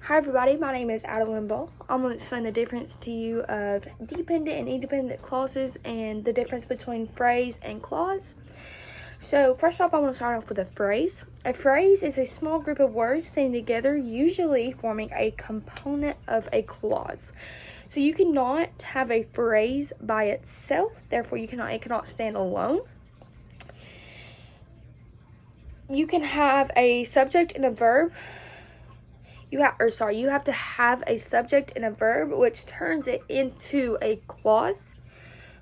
Hi everybody, my name is Adeline Ball. I'm going to explain the difference to you of dependent and independent clauses and the difference between phrase and clause. So first off, I want to start off with a phrase. A phrase is a small group of words standing together, usually forming a component of a clause. So you cannot have a phrase by itself, therefore it cannot stand alone. You can have a subject and a verb. You have to have a subject and a verb, which turns it into a clause.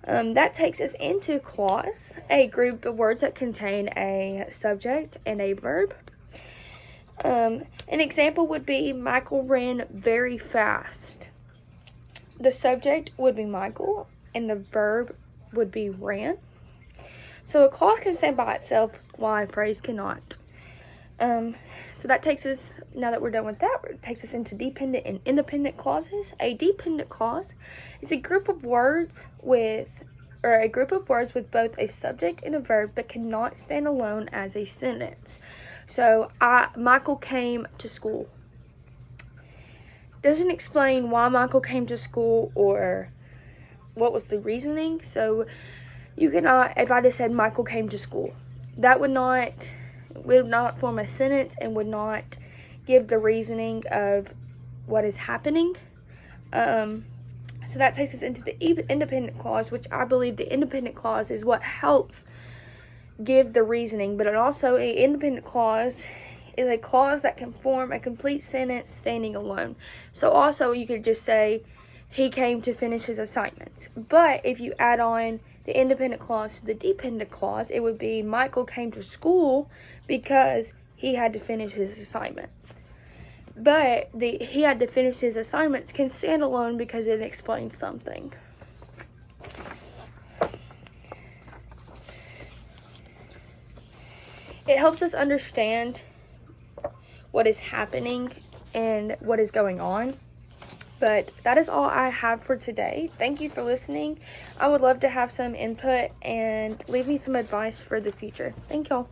That takes us into clause, a group of words that contain a subject and a verb. An example would be Michael ran very fast. The subject would be Michael, and the verb would be ran. So a clause can stand by itself, while a phrase cannot. So that takes us, now that we're done with that, it takes us into dependent and independent clauses. A dependent clause is a group of words with both a subject and a verb but cannot stand alone as a sentence. So, Michael came to school. Doesn't explain why Michael came to school or what was the reasoning. So, you cannot, if I just said Michael came to school, that would not form a sentence and would not give the reasoning of what is happening. So that takes us into the independent clause, which I believe the independent clause is what helps give the reasoning, but also an independent clause is a clause that can form a complete sentence standing alone. So also you could just say he came to finish his assignments. But if you add on the independent clause to the dependent clause, it would be Michael came to school because he had to finish his assignments. But he had to finish his assignments can stand alone because it explains something. It helps us understand what is happening and what is going on. But that is all I have for today. Thank you for listening. I would love to have some input and leave me some advice for the future. Thank y'all.